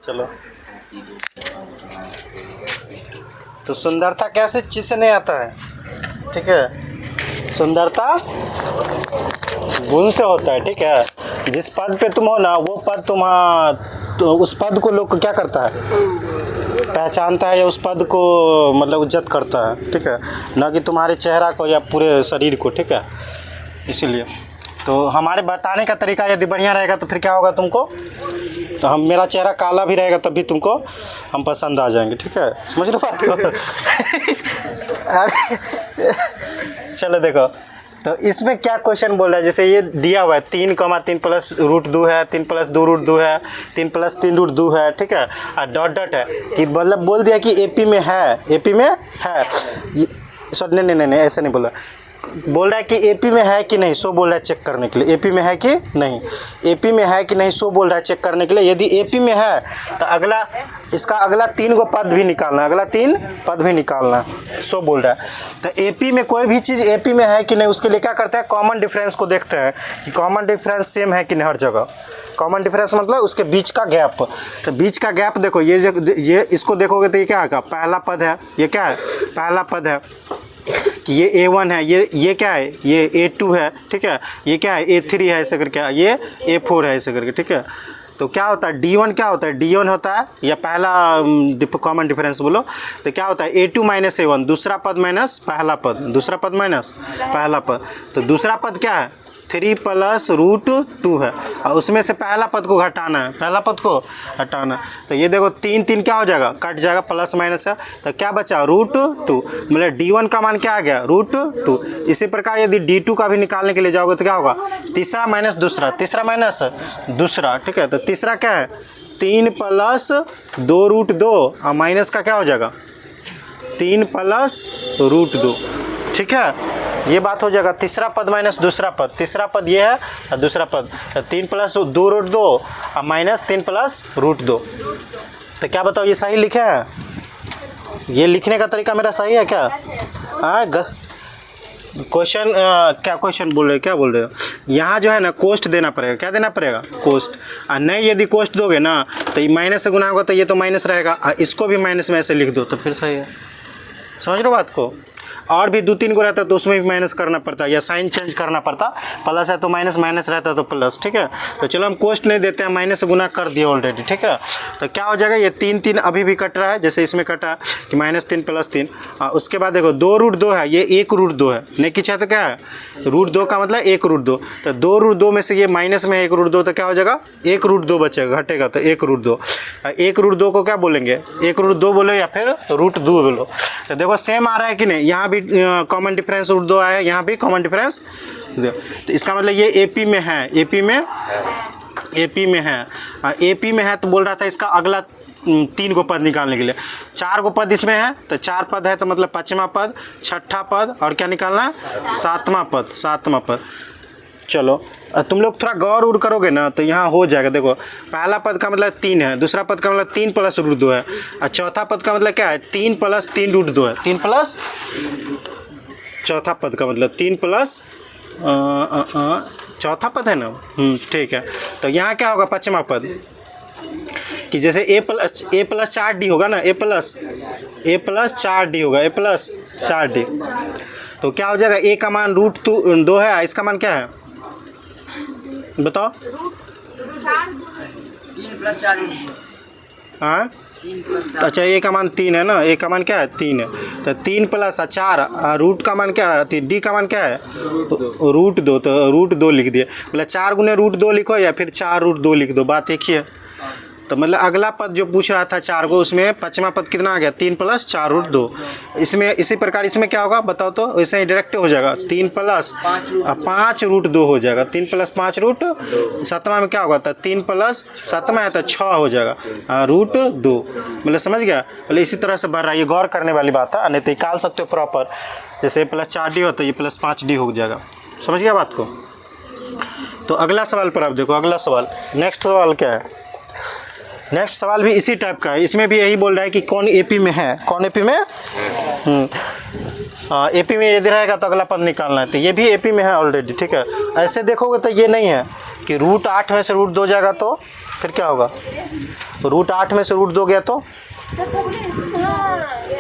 चलो, तो सुंदरता कैसे चीज से नहीं आता है, ठीक है। सुंदरता गुण से होता है, ठीक है। जिस पद पे तुम हो ना, वो पद तो उस पद को लोग क्या करता है, पहचानता है, या उस पद को मतलब इज्जत करता है, ठीक है, ना कि तुम्हारे चेहरा को या पूरे शरीर को, ठीक है। इसीलिए तो हमारे बताने का तरीका यदि बढ़िया रहेगा तो फिर क्या होगा तुमको, तो हम मेरा चेहरा काला भी रहेगा तब भी तुमको हम पसंद आ जाएंगे, ठीक है। समझ लो बात को। चलो देखो, तो इसमें क्या क्वेश्चन बोल रहा है, जैसे ये दिया हुआ है 3,3 प्लस रूट 2 है, 3 प्लस 2 रूट 2 है, 3 प्लस 3 रूट 2 है, ठीक है, और डॉट डॉट है कि मतलब बोल दिया कि एपी में है, एपी में है। सॉरी नहीं ऐसा नहीं बोला, बोल रहा है कि एपी में है कि नहीं, सो बोल रहा है चेक करने के लिए, एपी में है कि नहीं, एपी में है कि नहीं, सो बोल रहा है चेक करने के लिए। यदि एपी में है तो अगला इसका अगला 3 गो पद भी निकालना, अगला 3 पद भी निकालना, सो बोल रहा है। तो एपी में कोई भी चीज़ एपी में है कि नहीं, उसके लिए क्या करते हैं, कॉमन डिफरेंस को देखते हैं कि कॉमन डिफरेंस सेम है कि नहीं हर जगह। कॉमन डिफरेंस मतलब उसके बीच का गैप। तो बीच का गैप देखो, ये इसको देखोगे तो ये क्या आएगा, पहला पद है, ये क्या है, पहला पद है कि ये A1 है, ये क्या है, ये A2 है, ठीक है, ये क्या है, A3 है ऐसे करके, ये A4 है ऐसे करके, ठीक है। तो क्या होता है D1, क्या होता है, D1 होता है, या पहला कॉमन डिफरेंस बोलो तो क्या होता है, A2 माइनस A1, दूसरा पद माइनस पहला पद, दूसरा पद माइनस पहला पद। तो दूसरा पद क्या है, 3 प्लस रूट 2 है, और उसमें से पहला पद को घटाना है, पहला पद को हटाना। तो ये देखो 3 क्या हो जाएगा, कट जाएगा, प्लस माइनस है, तो क्या बचा, रूट 2, मतलब D1 का मान क्या आ गया, रूट 2। इसी प्रकार यदि D2 का भी निकालने के लिए जाओगे तो क्या होगा, तीसरा माइनस दूसरा, तीसरा माइनस दूसरा, ठीक है। तो तीसरा क्या है, 3 प्लस 2 रूट 2, और माइनस का क्या हो जाएगा, 3 प्लस रूट 2, ठीक है। ये बात हो जाएगा, तीसरा पद माइनस दूसरा पद, तीसरा पद ये है और दूसरा पद 3 प्लस 2 रूट 2 और माइनस 3 प्लस रूट 2। तो क्या बताओ, ये सही लिखे हैं, ये लिखने का तरीका मेरा सही है क्या, हाँ। क्वेश्चन क्या क्वेश्चन बोल रहे हो, क्या बोल रहे हो, यहाँ जो है ना कोस्ट देना पड़ेगा, क्या देना पड़ेगा, कोस्ट। और नहीं यदि कोस्ट दोगे ना तो ये माइनस से गुना होगा तो ये तो माइनस रहेगा, और इसको भी माइनस में ऐसे लिख दो तो फिर सही है। समझ रहे हो बात को। और भी 2-3 को रहता है तो उसमें भी माइनस करना पड़ता है, या साइन चेंज करना पड़ता, प्लस है तो माइनस, माइनस रहता है तो प्लस, ठीक है। तो चलो हम कोस्ट नहीं देते हैं, माइनस से गुना कर दिया ऑलरेडी, ठीक है। तो क्या हो जाएगा, ये 3 अभी भी कट रहा है, जैसे इसमें कटा है कि -3 + 3। उसके बाद देखो 2 रूट 2 है, ये 1 रूट 2 है, नहीं खींचा तो क्या है, रूट 2 का मतलब 1 रूट 2। तो 2 रूट 2 में से ये माइनस में 1 रूट 2, तो क्या हो जाएगा, 1 रूट 2 बचेगा, घटेगा तो 1 रूट 2। 1 रूट 2 को क्या बोलेंगे, 1 रूट 2 बोलो या फिर रूट 2 बोलो। तो देखो सेम आ रहा है कि नहीं, यहाँ भी कॉमन डिफरेंस रूट 2 आया, यहाँ भी कॉमन डिफरेंस। तो इसका मतलब ये एपी में है, एपी में है, एपी में है। तो बोल रहा था इसका अगला 3 को पद निकालने के लिए, 4 को पद इसमें है, तो 4 पद है तो मतलब 5वां पद, 6ठा पद, और क्या निकालना है, 7वां पद। चलो तुम लोग थोड़ा गौर उर करोगे ना तो यहाँ हो जाएगा। देखो पहला पद का मतलब 3 है, दूसरा पद का मतलब 3 प्लस रूट 2 है, और चौथा पद का मतलब क्या है, 3 प्लस 3 रूट 2 है, 3 प्लस, चौथा पद का मतलब 3 प्लस चौथा पद है ना, ठीक है। तो यहाँ क्या होगा, 5वां पद, कि जैसे a प्लस 4d होगा ना, a प्लस 4d होगा, a प्लस 4d। तो क्या हो जाएगा, a का मान रूट 2 है, इसका मान क्या है बताओ, 3 + 4, हाँ अच्छा, a का मान 3 है ना, a का मान क्या है, 3 है। तो 3 + 4, रूट का मान क्या है, d का मान क्या है, रूट 2। तो रूट 2 लिख दिए, मतलब 4 गुने रूट 2 लिखो या फिर 4 रूट 2 लिख दो, बात एक ही है। तो मतलब अगला पद जो पूछ रहा था 4 को, उसमें 5वां पद कितना आ गया, 3 + 4 रूट 2। इसमें इसी प्रकार इसमें क्या होगा बताओ, तो वैसे ही डायरेक्ट हो जाएगा, 3 + 5 रूट 2 हो जाएगा, 3 + 5 रूट 7वां में क्या होगा, 3 + 7वां है तो 6 हो जाएगा, रूट 2। मतलब समझ गया, मतलब इसी तरह से बढ़ रहा है, ये गौर करने वाली बात है, नहीं तो निकाल सकते हो प्रॉपर, जैसे + 4d हो तो ये + 5d हो जाएगा। समझ गया बात को। तो अगला सवाल पर आप देखो, अगला सवाल, नेक्स्ट सवाल क्या है, नेक्स्ट सवाल भी इसी टाइप का है, इसमें भी यही बोल रहा है कि कौन एपी में है, कौन एपी में, एपी में यदि रहेगा तो अगला पद निकालना है। तो ये भी एपी में है ऑलरेडी, ठीक है। ऐसे देखोगे तो ये नहीं है कि रूट 8 में से रूट 2 जाएगा तो फिर क्या होगा, रूट 8 में से रूट 2 गया तो,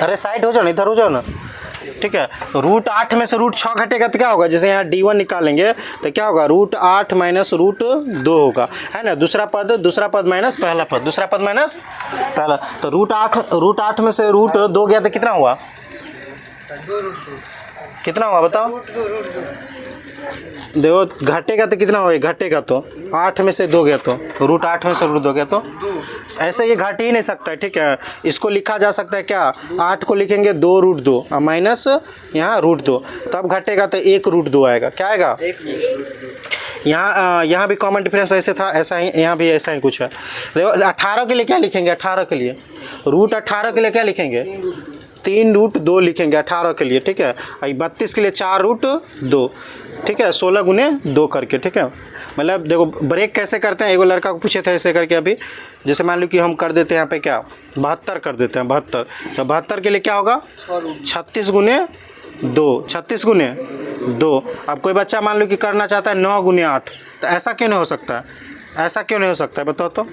अरे साइड हो जाओ ना, इधर हो जाओ ना, ठीक है। रूट 8 में से रूट 6 घटेगा तो क्या होगा, जैसे यहाँ D1 निकालेंगे तो क्या होगा, रूट 8 माइनस रूट 2 होगा, है ना। दूसरा पद माइनस पहला पद, दूसरा पद माइनस पहला, तो रूट 8 में से रूट 2 गया तो कितना हुआ, कितना हुआ बताओ, देखो घटेगा तो कितना होगा, घटेगा तो 8 में से 2 गया तो, रूट 8 में से रूट 2 गया तो, ऐसे ये घट ही नहीं सकता है, ठीक है। इसको लिखा जा सकता है क्या, 8 को लिखेंगे 2 रूट 2 और माइनस यहाँ रूट 2, तब घटेगा तो 1 रूट 2 आएगा, क्या आएगा। यहाँ भी कॉमन डिफरेंस ऐसे था, ऐसा ही यहाँ भी ऐसा ही कुछ है। देखो 18 के लिए क्या लिखेंगे, 18 के लिए रूट 18 के लिए क्या लिखेंगे, 3 रूट 2 लिखेंगे 18 के लिए, ठीक है। 32 के लिए 4 रूट 2, ठीक है, 16 गुने 2 करके, ठीक है। मतलब देखो ब्रेक कैसे करते हैं, एगो लड़का को पूछे थे ऐसे करके अभी, जैसे मान लो कि हम कर देते हैं यहाँ पे क्या 72 कर देते हैं, 72, तो 72 के लिए क्या होगा 36 गुने 2, 36 गुने 2। अब कोई बच्चा मान लो कि करना चाहता है 9 गुने 8, तो ऐसा क्यों नहीं हो सकता है, ऐसा क्यों नहीं हो सकता है बताओ तो,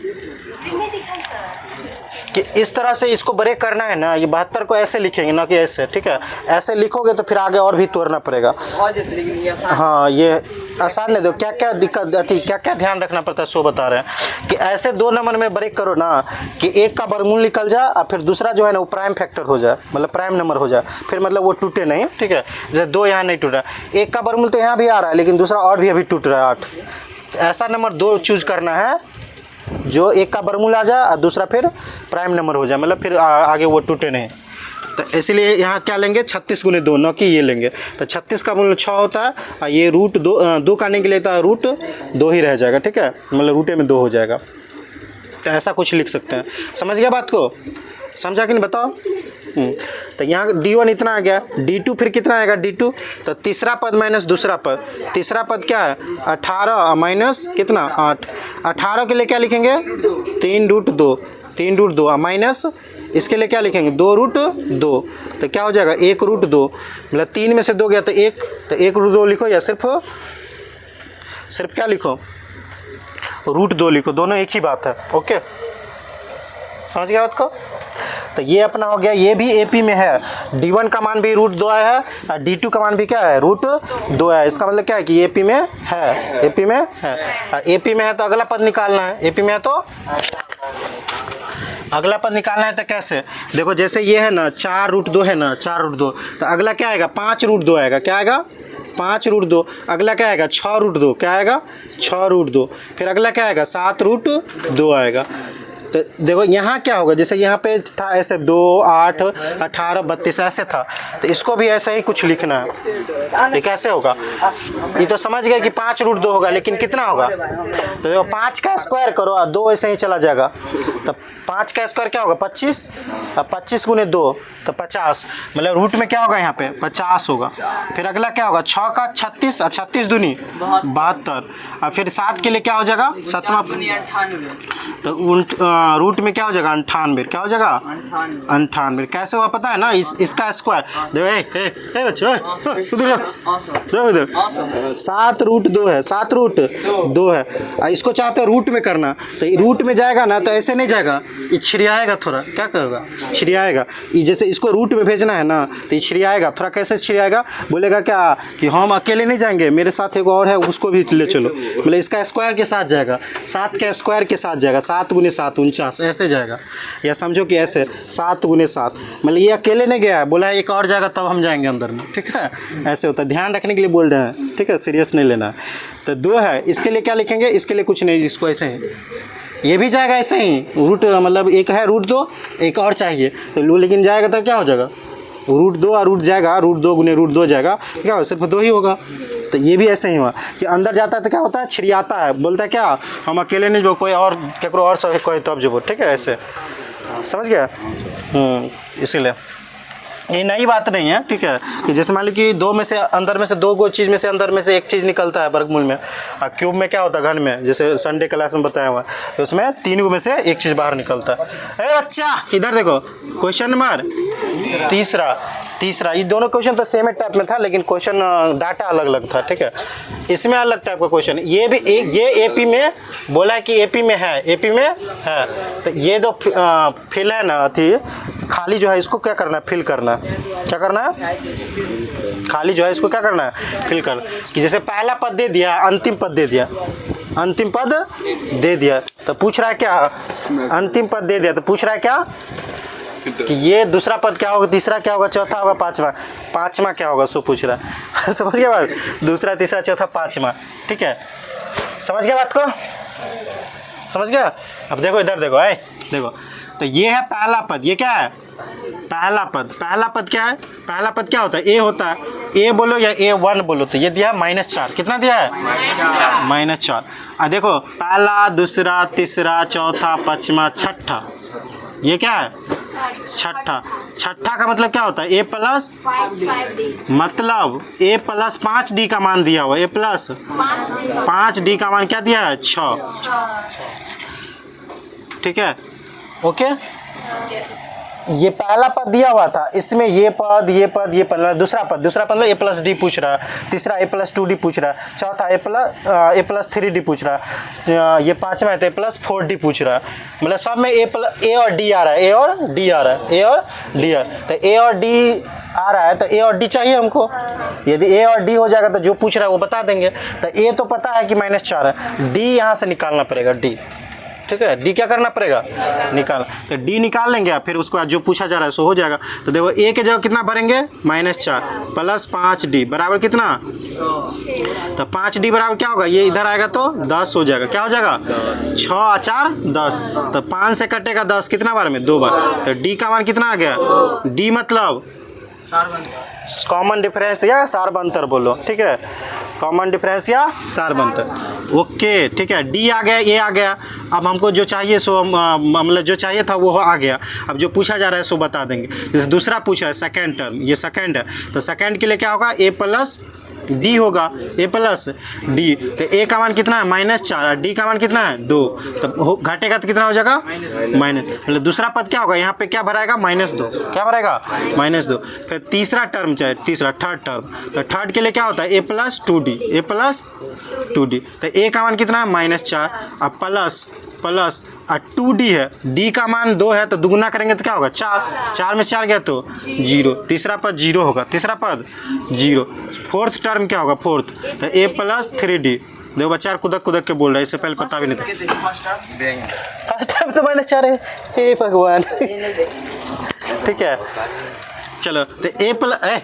कि इस तरह से इसको ब्रेक करना है ना, ये 72 को ऐसे लिखेंगे ना कि ऐसे, ठीक है। ऐसे लिखोगे तो फिर आगे और भी तोड़ना पड़ेगा। हाँ ये आसान नहीं, दो क्या क्या दिक्कत आती, क्या क्या ध्यान रखना पड़ता है सो बता रहे हैं कि ऐसे 2 नंबर में ब्रेक करो ना कि एक का वर्गमूल निकल जाए और फिर दूसरा जो है ना वो प्राइम फैक्टर हो जाए, मतलब प्राइम नंबर हो जाए, फिर मतलब वो टूटे नहीं, ठीक है। जैसे 2 यहाँ नहीं टूटा, एक का वर्गमूल तो यहाँ भी आ रहा है लेकिन दूसरा और भी अभी टूट रहा है 8, ऐसा नंबर 2 चूज करना है जो एक का वर्गमूल आ जाए और दूसरा फिर प्राइम नंबर हो जाए, मतलब फिर आगे वो टूटे नहीं। तो इसलिए यहाँ क्या लेंगे 36 गुने 2, न कि ये लेंगे। तो 36 का मूल्य 6 होता है और ये रूट 2 का नहीं लेता है, रूट 2 ही रह जाएगा, ठीक है, मतलब रूटे में 2 हो जाएगा। तो ऐसा कुछ लिख सकते हैं, समझ गया बात को, समझा कि नहीं बताओ। तो यहाँ D1 इतना आ गया, D2 फिर कितना आएगा D2, तो तीसरा पद माइनस दूसरा पद, तीसरा पद क्या है 18 माइनस कितना 8, 18 के लिए क्या लिखेंगे 3 रूट 2, 3 रूट 2 माइनस इसके लिए क्या लिखेंगे 2 रूट 2, तो क्या हो जाएगा 1 रूट 2, मतलब 3 में से 2 गया तो 1, तो 1 रूट 2 लिखो या सिर्फ क्या लिखो रूट 2 लिखो, दोनों एक ही बात है। ओके समझ गया बात को। तो ये अपना हो गया, ये भी AP में है, D1 का मान भी रूट 2 आया है और D2 का मान भी क्या है रूट 2 है। इसका मतलब क्या है कि AP में है, AP में है, AP में है तो अगला पद निकालना है, AP में है तो अगला पद निकालना है। तो कैसे देखो, जैसे ये है ना 4 रूट 2 है ना, 4 रूट 2, तो अगला क्या आएगा 5 रूट 2 आएगा, क्या आएगा 5 रूट 2, अगला क्या आएगा 6 रूट 2, क्या आएगा 6 रूट 2, फिर अगला क्या आएगा 7 रूट 2 आएगा। तो देखो यहाँ क्या होगा, जैसे यहाँ पे था ऐसे 2 8 18 32 ऐसे था, तो इसको भी ऐसा ही कुछ लिखना है। ये कैसे होगा, ये तो समझ गया कि 5 रूट 2 होगा, लेकिन कितना होगा, तो देखो 5 का स्क्वायर करो और 2 ऐसे ही चला जाएगा, तो 5 का स्क्वायर क्या होगा 25, और 25 गुने 2 तो 50, मतलब रूट में क्या होगा यहाँ पे 50 होगा। फिर अगला क्या होगा 6 का 36 और 36 दूनी 72, और फिर 7 के लिए क्या हो जाएगा 7वां, तो रूट में क्या हो जाएगा 98, क्या हो जाएगा 98। कैसे हुआ पता है ना, इसका स्क्वायर देखो बच्चों इधर 7 रूट 2 है, 7 रूट 2 है, इसको चाहते हो रूट में करना, तो रूट में जाएगा ना तो ऐसे नहीं जाएगा, ये छिड़ियाएगा थोड़ा, क्या कहोगा छिड़ियाएगा, जैसे इसको रूट में भेजना है ना तो ये छिड़ियाएगा थोड़ा। कैसे छिड़ियाएगा, बोलेगा क्या कि हम अकेले नहीं जाएंगे, मेरे साथ एक और है उसको भी ले चलो, मतलब इसका स्क्वायर के साथ जाएगा, 7 के स्क्वायर के साथ जाएगा, 7 गुने 7 49 ऐसे जाएगा, या समझो कि ऐसे 7 गुने 7, मतलब ये अकेले नहीं गया, बोला है एक और जाएगा तब हम जाएंगे अंदर में, ठीक है, ऐसे होता है, ध्यान रखने के लिए बोल रहे हैं, ठीक है, सीरियस नहीं लेना। तो 2 है, इसके लिए क्या लिखेंगे, इसके लिए कुछ नहीं, इसको ऐसे ही, ये भी जाएगा ऐसे ही रूट, मतलब एक है रूट 2, एक और चाहिए तो लो, लेकिन जाएगा तो क्या हो जाएगा रूट 2 और रूट जाएगा, रूट 2 गुने रूट 2 जाएगा, क्या हो सिर्फ 2 ही होगा। तो ये भी ऐसे ही हुआ कि अंदर जाता है तो क्या होता है छिड़ियाता है, बोलता है क्या हम अकेले नहीं जो कोई और केकरो और सब कोई तब जो, ठीक है, ऐसे समझ गया। इसीलिए ये नई बात नहीं है, ठीक है। कि जैसे मान लो कि दो में से अंदर में से दो गो चीज़ में से अंदर में से एक चीज़ निकलता है वर्गमूल में, और क्यूब में क्या होता है, घन में, जैसे संडे क्लास में बताया हुआ, तो उसमें 3 गो में से एक चीज़ बाहर निकलता है। अरे बच्चा इधर देखो, क्वेश्चन नंबर तीसरा। ये दोनों क्वेश्चन तो सेम टाइप में था, लेकिन क्वेश्चन डाटा अलग अलग था, ठीक है। इसमें अलग टाइप का क्वेश्चन, ये भी ये एपी में बोला है कि एपी में है, तो ये दो फिल है ना थी खाली जो है, इसको क्या करना है, फिल करना है। क्या करना है, खाली जो है इसको क्या करना है, फिल करना। कि जैसे पहला पद दे दिया, अंतिम पद दे दिया, तो पूछ रहा है क्या, अंतिम पद दे दिया तो पूछ रहा है क्या कि ये दूसरा पद क्या होगा, तीसरा क्या होगा, चौथा होगा, पांचवा क्या होगा, सो पूछ रहा है। समझ गया बात, दूसरा तीसरा चौथा पांचवा, ठीक है। समझ गया बात को, समझ गया। अब देखो इधर देखो, देखो तो ये है पहला पद, ये क्या है, पहला पद क्या है, पहला पद क्या होता है, ए होता है, ए बोलो या A1 बोलो, तो ये दिया -4, कितना दिया है, -4। अब देखो पहला, दूसरा, तीसरा, चौथा, पांचवा, छठा, ये क्या है, छठा का मतलब क्या होता है, A+, मतलब A+5D का मान दिया हुआ, A+5D का मान क्या दिया है, 6, ठीक है, ओके। ये पहला पद दिया हुआ था, इसमें ये पद दूसरा पद मतलब A+D पूछ रहा है, तीसरा A+2D पूछ रहा है, चौथा A+3D पूछ रहा है, ये पांचवा है तो A+4D पूछ रहा है। मतलब सब में A और D आ रहा है, तो A और D आ रहा है, तो A और D चाहिए हमको। यदि A और D हो जाएगा तो जो पूछ रहा है वो बता देंगे। तो A तो पता है कि -4 है, D यहाँ से निकालना पड़ेगा, D, ठीक है। डी क्या करना पड़ेगा, निकाल, तो डी निकाल लेंगे, फिर उसके बाद जो पूछा जा रहा है सो हो जाएगा। तो देखो ए के जगह कितना भरेंगे, -4 + 5D बराबर कितना, तो 5D बराबर क्या होगा, ये इधर आएगा तो 10 हो जाएगा, क्या हो जाएगा, 6 और 4 10, तो 5 से कटेगा 10 कितना बार में, 2 बार, तो डी का मान कितना आ गया, डी मतलब कॉमन डिफरेंस या सारबंतर बोलो, ठीक है, कॉमन डिफरेंस या सारबंतर, ओके, ठीक है। डी आ गया, ए आ गया, अब हमको जो चाहिए सो मतलब जो चाहिए था वो आ गया। अब जो पूछा जा रहा है सो बता देंगे। जैसे दूसरा पूछा है सेकंड टर्म, ये सेकंड है, तो सेकंड के लिए क्या होगा, A+D होगा, A+D, तो ए का मान कितना है, -4, डी का मान कितना है, 2, तो घटेगा तो कितना हो जाएगा, मतलब दूसरा पद क्या होगा, यहाँ पे क्या भराएगा, -2, क्या भराएगा, -2। फिर तीसरा टर्म चाहे, थर्ड टर्म, तो थर्ड के लिए क्या होता है, A+2D, तो ए का मान कितना है, -4, अब प्लस 2D है, डी का मान 2 है, तो दुगुना करेंगे तो क्या होगा, 4 में 4 गया तो 0, तीसरा पद 0 होगा, 0। फोर्थ टर्म क्या होगा, फोर्थ, तो A+3D। देखो बच्चा कुदक के बोल रहा है, इससे पहले पता भी नहीं था। फर्स्ट टर्म से -4 है, हे भगवान, ठीक है। चलो तो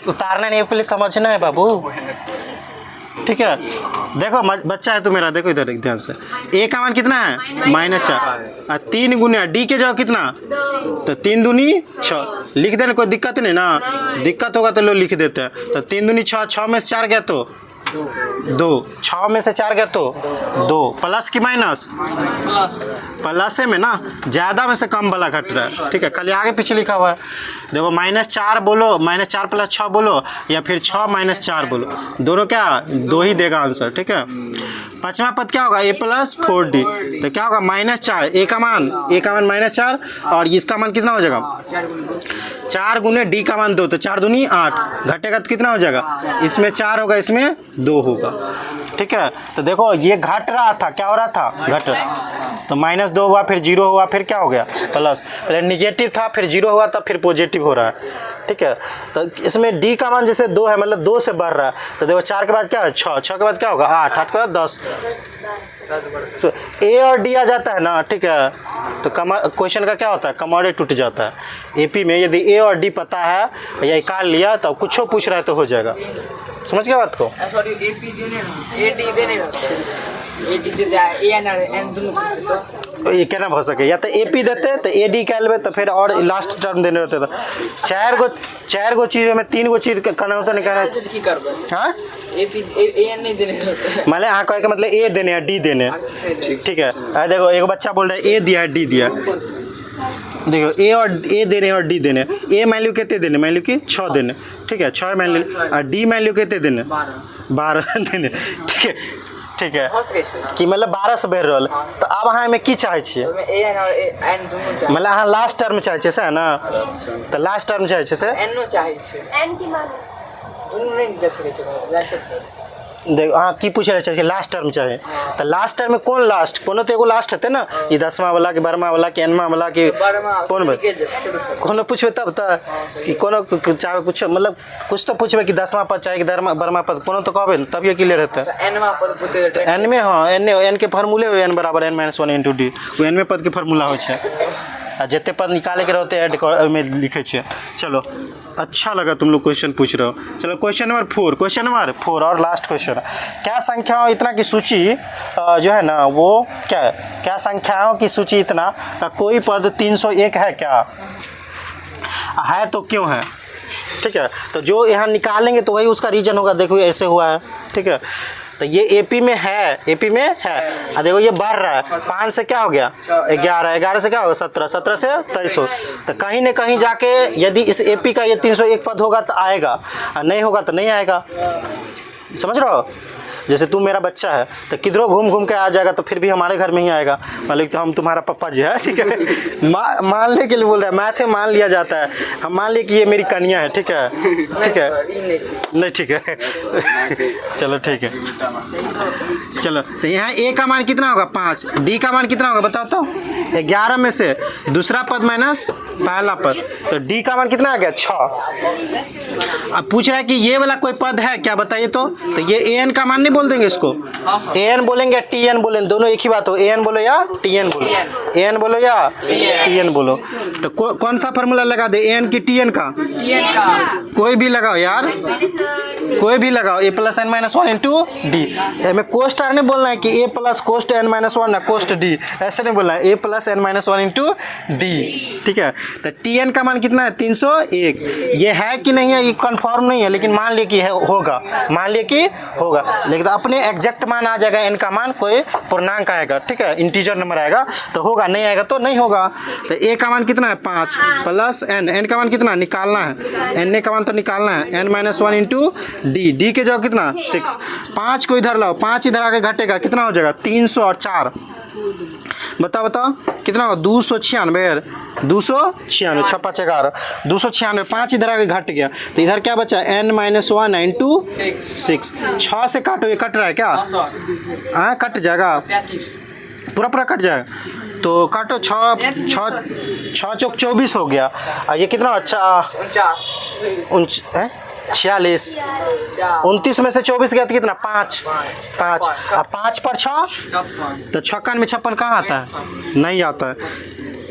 उतारना नहीं, पहले समझना है बाबू, ठीक है। देखो बच्चा है तो मेरा, देखो इधर ध्यान से, ए का मान कितना है, -4, 3 गुना डी के जाओ कितना, तो 3 दूनी 6, लिख देना, कोई दिक्कत नहीं ना, दिक्कत होगा तो लोग लिख देते हैं। तो 3 दूनी 6, 6 में से 4 गया तो 2, 6 में से 4 गया तो 2, प्लस की माइनस, प्लस में ना, ज़्यादा में से कम वाला घट रहा है, ठीक है, खाली आगे पीछे लिखा हुआ है। देखो -4 बोलो, -4 + 6 बोलो, या फिर 6 - 4 बोलो, दोनों क्या 2 ही देगा आंसर, ठीक है। पांचवा पद क्या होगा, A+4D, तो क्या होगा, -4, ए का मान -4, और इसका मान कितना हो जाएगा, 4 गुने डी का मान 2, तो 4 दूनी 8, घटेगा तो कितना हो जाएगा, इसमें 4 होगा, इसमें 2 होगा, ठीक है। तो देखो ये घट रहा था, क्या हो रहा था, घट रहा, तो -2 हुआ, फिर 0 हुआ, फिर क्या हो गया, प्लस, निगेटिव था, फिर 0 हुआ, तब फिर पॉजिटिव हो रहा है, ठीक है। तो इसमें डी का मान जैसे 2 है, मतलब 2 से बढ़ रहा है, तो देखो 4 के बाद क्या है, 6, 6 के बाद क्या होगा, 8, 8 के बाद 10, तो ए और डी आ जाता है ना, ठीक है। तो क्वेश्चन का क्या होता है, कमोडे टूट जाता है। एपी में यदि ए और डी पता है या निकाल लिया तो कुछ पूछ रहा है तो हो जाएगा, समझ गया बात को। सॉरी, एपी देने, एडी देने, एडी देते हैं, ए एन दोनों पूछते, ये क्या ना हो सके, या तो एपी देते तो ए डी कह ले, तो फिर और लास्ट टर्म देने रहते तो 4 गो चीज़ों में 3 गो चीज करना होता, नहीं कहना, हाँ एपी ए एन नहीं देने होते, मतलब हाँ कहे का मतलब ए देने या डी देने, ठीक है। देखो एक बच्चा बोल रहा है ए दिया है डी दिया, देखो ए और ए देने और डी देने, ए वैल्यू कितने देने, वैल्यू की 6 देने, ठीक है 6 वैल्यू, और डी वैल्यू कितने देने 12 देने, ठीक है ठीक है कि मतलब 12 से बढ़ रहा, तो अब अहाँ में की चाहे छियै, ए एन और एन दुनू चाही, मतलब अहाँ लास्ट टर्म चाहे छियै सएह ने, तऽ लास्ट टर्म चाहे छियै से एनो चाही छै, एन की मान दुनू नहि निकल सकै छै, जानि सकै छै। देख अहाँ की पूछे ला चाहिए, लास्ट टर्म चाहे, तो लास्ट टर्म में कौन लास्ट, कोनो तो एगो लास्ट हेतै ना, ई 10वां वाला कि 12वां वाला कि एनवां वाला कि कौन कोनो पूछबे तब तऽ कि कोनो चाहे कुछ मतलब कुछ तो पूछबे कि 10वां पद चाहे कि 12वां पद, कोनो तो कहबे तभिए क्लियर हेतै। एनवा पर पुते तो एन में हाँ एन के फार्मूले हो एन बराबर एन माइनस 1 इंटू डी, वो एन में पद के फार्मूला हो छै, आ जते पद निकाले के रहते ऐड में लिखे छै। चलो अच्छा लगा तुम लोग क्वेश्चन पूछ रहे हो। चलो क्वेश्चन नंबर 4 और लास्ट क्वेश्चन, क्या संख्याओं इतना की सूची जो है ना वो क्या है, क्या संख्याओं की सूची इतना का कोई पद 301 है क्या, है तो क्यों है, ठीक है। तो जो यहाँ निकालेंगे तो वही उसका रीजन होगा, देखो ऐसे हुआ है, ठीक है। तो ये एपी में है, और देखो ये बढ़ रहा है, 5 से क्या हो गया 11 से क्या होगा 17 से 23 हो, तो कहीं न कहीं जाके यदि इस एपी का ये 301 पद होगा तो आएगा, और नहीं होगा तो नहीं आएगा, समझ रहे हो। जैसे तू मेरा बच्चा है तो किधरों घूम के आ जाएगा तो फिर भी हमारे घर में ही आएगा, मालिक तो हम तुम्हारा पप्पा जी है, ठीक है। मानने के लिए बोल रहा है, मैथ में मान लिया जाता है, हम मान लिए कि ये मेरी कन्या है, ठीक है ठीक है, नहीं ठीक है चलो ठीक है। चलो तो यहाँ ए का मान कितना होगा 5, डी का मान कितना होगा बताओ तो, 11 में से दूसरा पद माइनस पहला पद, तो डी का मान कितना आ गया 6। अब पूछ रहा है कि ये वाला कोई पद है क्या बताइए तो ये ए एन का मान नहीं बोल देंगे इसको, ए एन बोलेंगे टी एन बोलेंगे, दोनों एक ही बात हो, ए एन बोलो या टी एन बोलो, ए एन बोलो या टी एन बोलो। तो कौन सा फार्मूला लगा दे, ए एन की टी एन का, कोई भी लगाओ यार, कोई भी लगाओ, a plus n minus 1 into d, में कोस्ट आर नहीं बोलना है कि a plus cos n minus 1 ना कोस्ट डी, ऐसे नहीं बोलना है, a plus n minus 1 into d, ठीक है। तो टी एन का मान कितना है 301, ये है कि नहीं है ये कन्फर्म नहीं है, लेकिन मान लिए कि होगा, मान लिए कि होगा, लेकिन अपने एग्जैक्ट मान आ जाएगा, एन का मान कोई पूर्णांक आएगा, ठीक है, इंटीजर नंबर आएगा तो होगा, नहीं आएगा तो नहीं होगा। तो ए का मान कितना है 5 प्लस एन, एन का मान कितना निकालना है, एन का मान तो निकालना है, n minus 1 into d, d के जगह कितना 6, 5 को इधर लाओ, 5 इधर आके घटेगा कितना हो जाएगा 304, बताओ कितना हो 296, 296 छप्पा 11 296, 5 इधर आके घट गया तो इधर क्या बचा n माइनस 1 इंटू 6, 6 से काटो, ये कट रहा है क्या, हाँ कट जाएगा, पूरा कट जाएगा, तो काटो 6 चौक 24 हो गया, और ये कितना अच्छा 46, 29 में से 24 गया तो कितना 5, और 5 पर 6 तो 56 में 56 कहाँ आता है, नहीं आता है।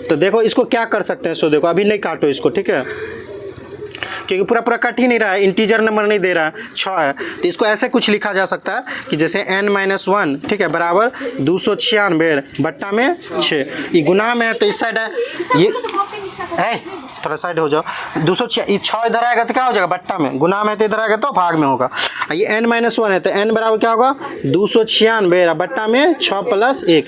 तो देखो इसको क्या कर सकते हैं, सो देखो अभी नहीं काटो इसको, ठीक है, क्योंकि पूरा कट ही नहीं रहा है, इंटीजर नंबर नहीं दे रहा है, 6 है, तो इसको ऐसे कुछ लिखा जा सकता है कि जैसे n माइनस 1, ठीक है, बराबर 296 बट्टा में 6, ये गुना में है तो इस साइड है, ये थोड़ा साइड हो जाओ, 206 6 इधर आएगा तो क्या हो जाएगा बट्टा में, गुना में तो इधर आएगा तो भाग में होगा, ये n माइनस 1 है तो n बराबर क्या होगा 296 बट्टा में 6 प्लस 1।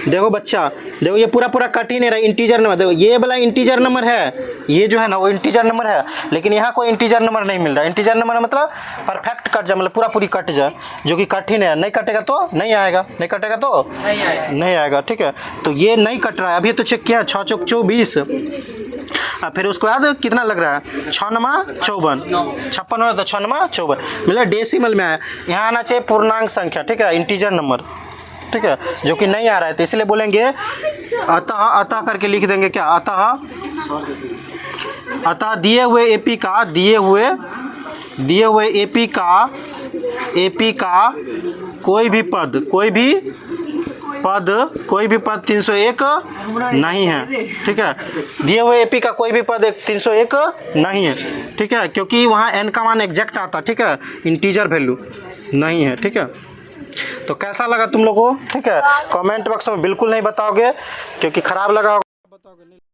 देखो बच्चा, देखो ये पूरा कट ही नहीं रहा, इंटीजर नंबर, देखो ये वाला इंटीजर नंबर है, ये जो है ना वो इंटीजर नंबर है, लेकिन यहाँ कोई इंटीजर नंबर नहीं मिल रहा है, इंटीजर नंबर मतलब परफेक्ट कट जाए, मतलब पूरी कट जाए, जो कि कट ही नहीं है, नहीं कटेगा तो नहीं आएगा, नहीं कटेगा तो नहीं आएगा, ठीक है। तो ये नहीं कट रहा है, अभी तो चेक किया 6 चौक 24, फिर उसके बाद कितना लग रहा है 6 नमा 54, 56 हो तो 6 नमा 54, मतलब डेसिमल में आया, यहाँ आना चाहिए पूर्णांक संख्या, ठीक है, इंटीजर नंबर, ठीक है, जो कि नहीं आ रहा है, तो इसलिए बोलेंगे अतः करके लिख देंगे क्या, अतः दिए हुए एपी का कोई भी पद 301 नहीं है, ठीक है, दिए हुए एपी का कोई भी पद 301 नहीं है, ठीक है, क्योंकि वहाँ n का मान एग्जैक्ट आता, ठीक है, इंटीजर वैल्यू नहीं है, ठीक है। तो कैसा लगा तुम लोगों को, ठीक है, कमेंट बॉक्स में बिल्कुल नहीं बताओगे, क्योंकि खराब लगा होगा बताओगे नहीं।